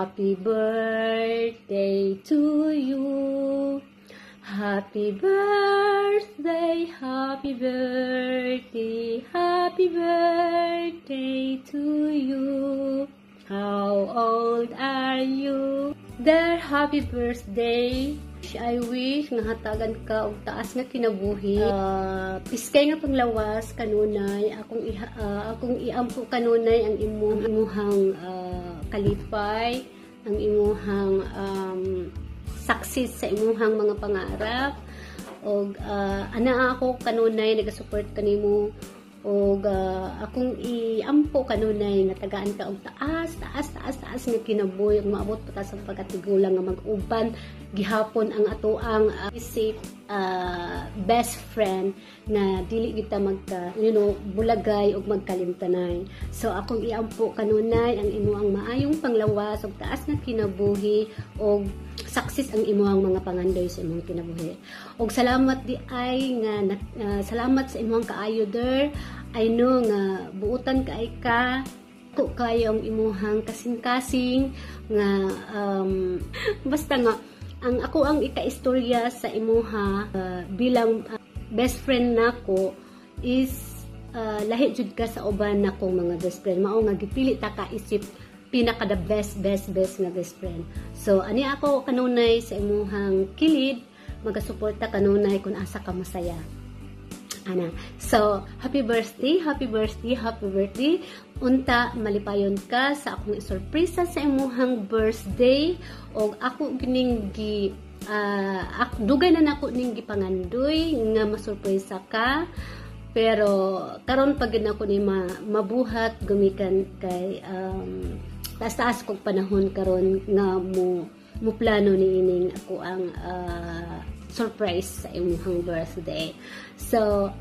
Happy birthday to you. Happy birthday, happy birthday, happy birthday to you. How old are you? Dear, happy birthday. I wish nga hatagan ka og taas nga kinabuhi. Piskay nga panglawas kanunay, akong iampo kanunay ang imuhang kalipay, ang imuhang success sa imuhang mga pangarap. Og ana ako kanunay nagasupport kanimo. Og akong iampo kanunay nga tagaan ka og taas nga kinabuhi ug maabot pa ta sa pagkatigulang nga mag-uban gihapon ang atoang isip best friend na dili kita magka bulagay ug magkalimtanay. So akong iampo kanunay ang imuang maayong panglawas ug taas nga kinabuhi ug success ang imuhang mga pangandoy sa imong kinabuhi. Og salamat di ay nga salamat sa imong kaayo der. I know nga buutan kaay ka kayong imuhang kasing-kasing nga basta nga ang ako ang ika-istorya sa imuha bilang best friend nako is lahi jud ka sa uban nako mga best friend. Mao nga gipili ta ka isip pinaka the best nga best friend. So ani ako kanunay sa imuhang kilid magasuporta kanunay kung asa ka masaya. Ana. So, happy birthday. Unta, malipayon ka sa akong isurpresa sa imuhang birthday. O ako gining dugay na nako ning gipangandoy nga masurpresa ka. Pero, karon pag nako ni mabuhat, gumikan kay taas-taas kong panahon karon nga mo plano ni ining ako ang surprise sa imuhang birthday. So,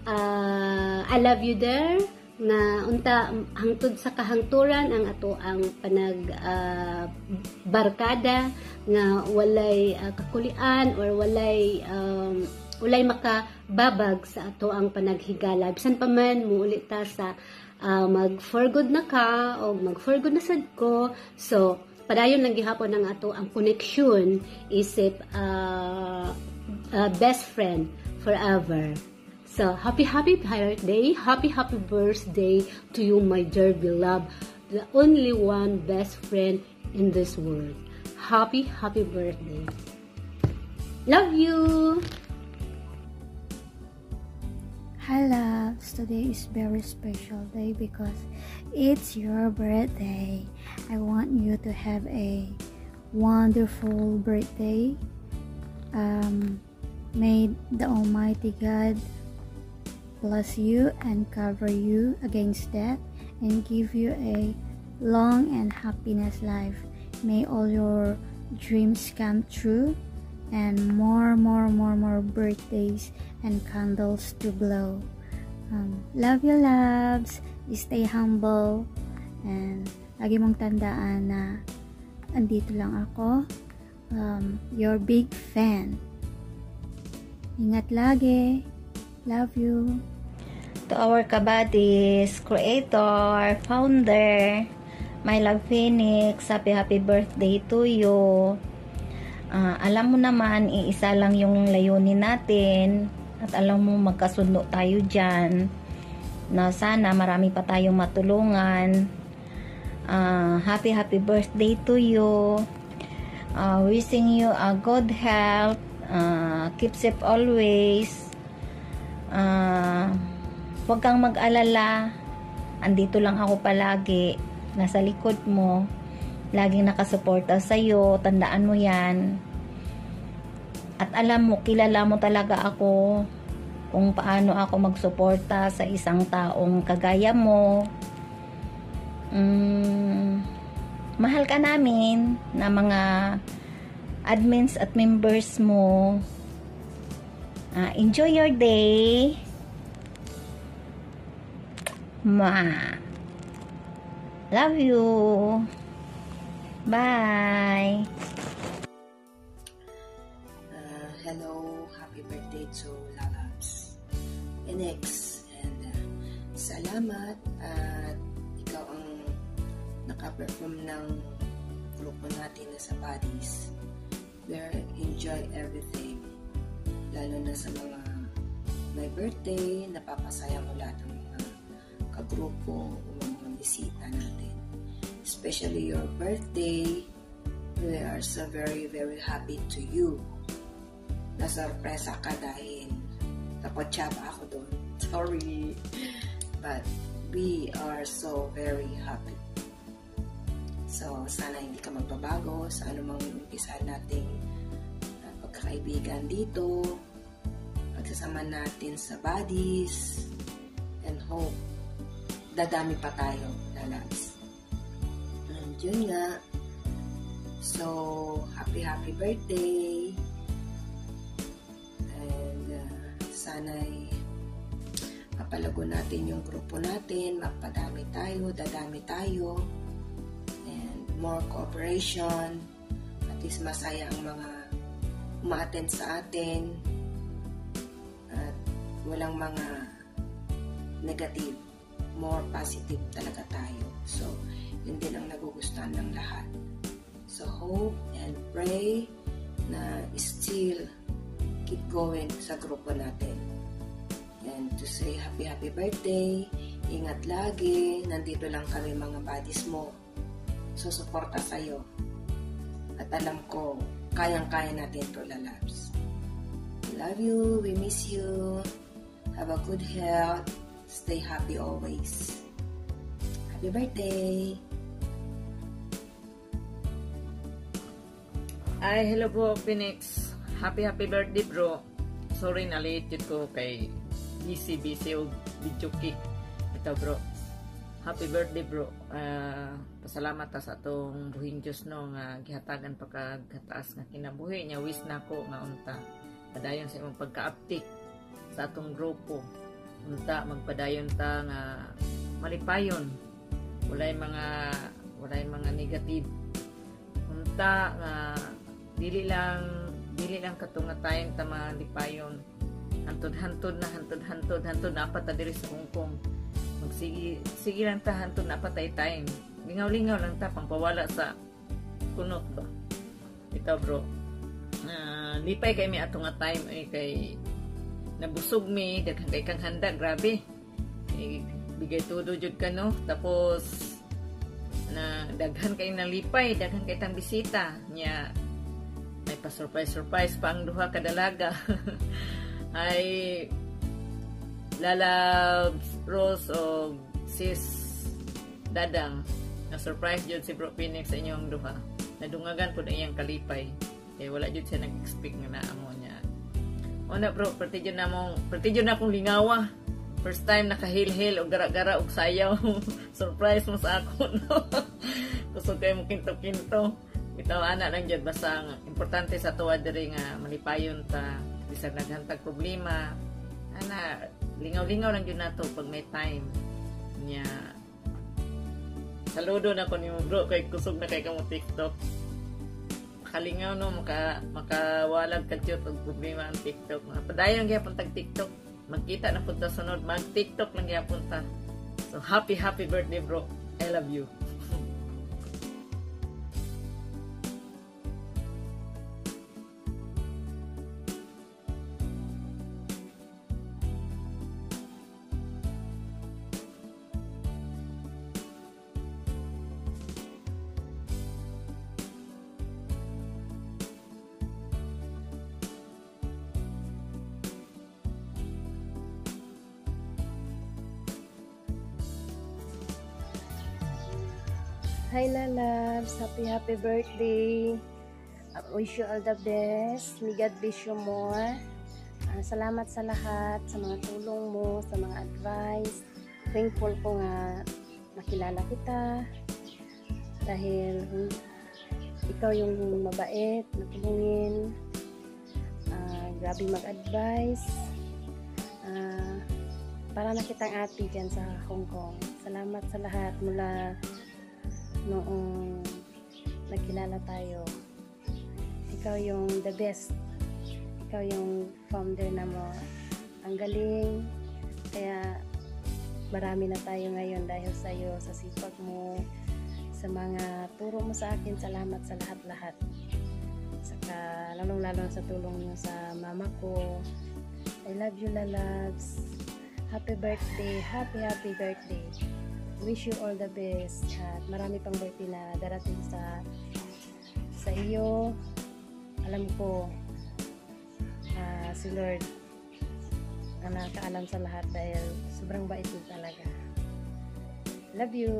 I love you there na unta hangtod sa kahangturan ang ato ang panag barkada nga walay kakulian or walay makababag sa ato ang panaghigala. Bisan pa man muuli ta sa mag for good na ka o mag for good na sad ko. So, padayon lang gihapon ng ato ang connection isip best friend forever. So, happy birthday, happy birthday to you, my dear beloved, the only one best friend in this world. Happy birthday. Love you. Hi loves, today is very special day because it's your birthday. I want you to have a wonderful birthday. May the Almighty God bless you and cover you against death and give you a long and happiness life. May all your dreams come true and more birthdays and candles to blow. Love you loves. Stay humble and lagi mong tandaan na andito lang ako. Your big fan. Ingat lagi. Love you. To our kabadis, creator, founder, My Love Phoenix, happy birthday to you. Alam mo naman, iisa lang yung layunin natin at alam mo magkasundo tayo dyan na sana marami pa tayong matulungan. Happy birthday to you. Wishing you a good health. Keep safe always. Huwag kang mag-alala, andito lang ako palagi, nasa likod mo, laging nakasuporta sa'yo, tandaan mo yan. At alam mo, kilala mo talaga ako kung paano ako magsuporta sa isang taong kagaya mo. Mahal ka namin na mga admins at members mo. Enjoy your day. Love you. Bye. Hello, happy birthday to Lalabs Phoenix, and salamat at ikaw ang naka-perform ng grupo natin na sa Buddies. We enjoy everything. Lalo na sa mga may birthday, napapasaya mo lahat ng mga kagrupo o mga bisita natin. Especially your birthday, we are so very, very happy to you. Nasurpresa ka dahil napatsaba ako doon. Sorry. But we are so very happy. So, sana hindi ka magbabago sa anumang umpisa nating pagkakaibigan dito. Pagsasama natin sa Buddies. And hope, dadami pa tayo, lalabs. And yun nga. So, happy birthday. And sana'y mapalago natin yung grupo natin, magpadami tayo, dadami tayo, and more cooperation, at least masaya ang mga uma-attend sa atin, at walang mga negative, more positive talaga tayo. So, yun din ang nagugustuhan ng lahat. So, hope and pray na still keep going sa grupo natin. And to say happy birthday, ingat lagi, nandito lang kami mga buddies mo, susuporta sa'yo. At alam ko, kayang-kaya natin to, lalabs. We love you, we miss you, have a good health, stay happy always. Happy birthday! Ay, hello po, Phoenix. Happy birthday, bro. Sorry na late ko kay busy o video kick. Ito, bro. Happy birthday, bro. Pasalamat ta sa atong buhing Diyos, no, nga gihatagan pagkataas nga kinabuhi niya. Wish na ko nga unta padayon sa imong pagka-uptick sa atong grupo. Unta magpadayon ta nga malipayon. Walay mga negative. Unta nga dili lang katunga tayong tama lipayon. Hantod na apat ta diri sa Hong Kong. Sige lang ta hantod na apat time. Lingaw lang ta pangpawala sa kunot ba. Ito, bro. Lipay kay mi atong time ay kay nabusog mi daghan kay kang handa, grabe. Bigay todo jud ka, no. Tapos na daghan kay nalipay, daghan kay tang bisita nya. May pa-surprise pa ang duha ka dalaga. Ay Lalabs, Rose o Sis Dadang na surprise jud si Bro Phoenix sa inyong duha. Nadungagan po na iyang kalipay. Kaya wala jud siya nag-expect nga naamo niya. Una, bro, perti jud na akong lingawa. First time nakahil-hil o gara-gara og sayaw. Surprise mo sa ako, no? Gusto kayo mo kinto-kinto. Ito, anak lang dyan, basta importante sa tuwa diri nga malipayon ta, bisag naghantag problema. Ana, lingaw-lingaw lang dyan nato pag may time. Nya, saludo na ko ni mo, bro, kay kusog na kay kamo TikTok. Makalingaw, no, makawalag ka dyan og problema ang TikTok. Padayon lang gyapon tag TikTok. Magkita na punta sunod, mag-TikTok lang gyapon ta. So, happy birthday, bro. I love you. Hi Lalabs, happy birthday. I wish you all the best. May God bless you more. Salamat sa lahat, sa mga tulong mo, sa mga advice. Thankful ko nga nakilala kita. Dahil ikaw yung mabait, natulungin. Grabe mag-advise. Para nakitang ate dyan sa Hong Kong. Salamat sa lahat mula noong nagkilala tayo. Ikaw yung the best. Ikaw yung founder na mo. Ang galing. Kaya marami na tayo ngayon dahil sa iyo, sa sipag mo, sa mga turo mo sa akin. Salamat sa lahat-lahat. Saka lalong-lalo sa tulong niyo sa mama ko. I love you, lalabs. Happy birthday. Happy birthday. Wish you all the best. At marami pang birthday na darating sa iyo. Alam ko, si Lord ang nakakaalam sa lahat dahil sobrang bait mo talaga. Love you.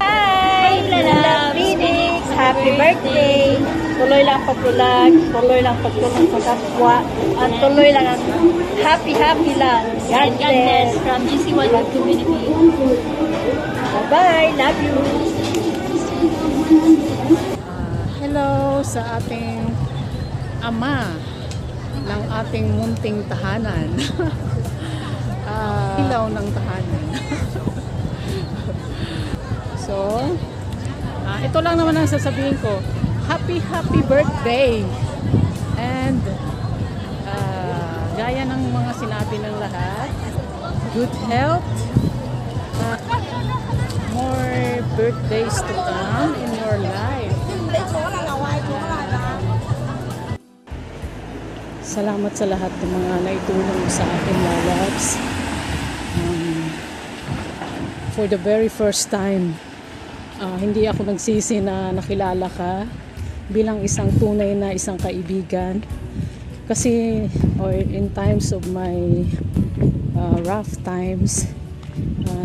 Hi, Lala Phoenix! Happy birthday! Tuloy lang pagtulag, tuloy lang pagtulong sa kapwa, at tuloy lang ang happy lang. God bless from GC1 community. Bye-bye! Love you! Hello sa ating ama ng ating munting tahanan. Ilaw ng tahanan. So, ito lang naman ang sasabihin ko. Happy birthday! And gaya ng mga sinabi ng lahat, good health, more birthdays to come in your life. Salamat sa lahat ng mga naitulong sa akin, lalabs. For the very first time, hindi ako nagsisi na nakilala ka bilang isang tunay na isang kaibigan. Kasi in times of my rough times,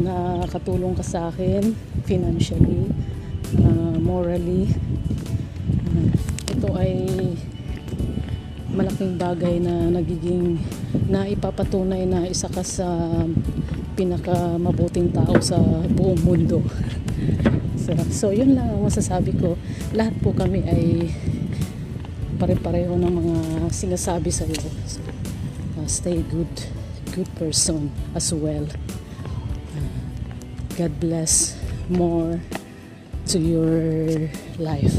nakatulong ka sa akin financially, morally. Ito ay malaking bagay na nagiging naipapatunay na isa ka sa pinakamabuting tao sa buong mundo. So yun lang ang masasabi ko. Lahat po kami ay pare-pareho ng mga sinasabi sa iyo. So, stay good person as well. God bless more to your life.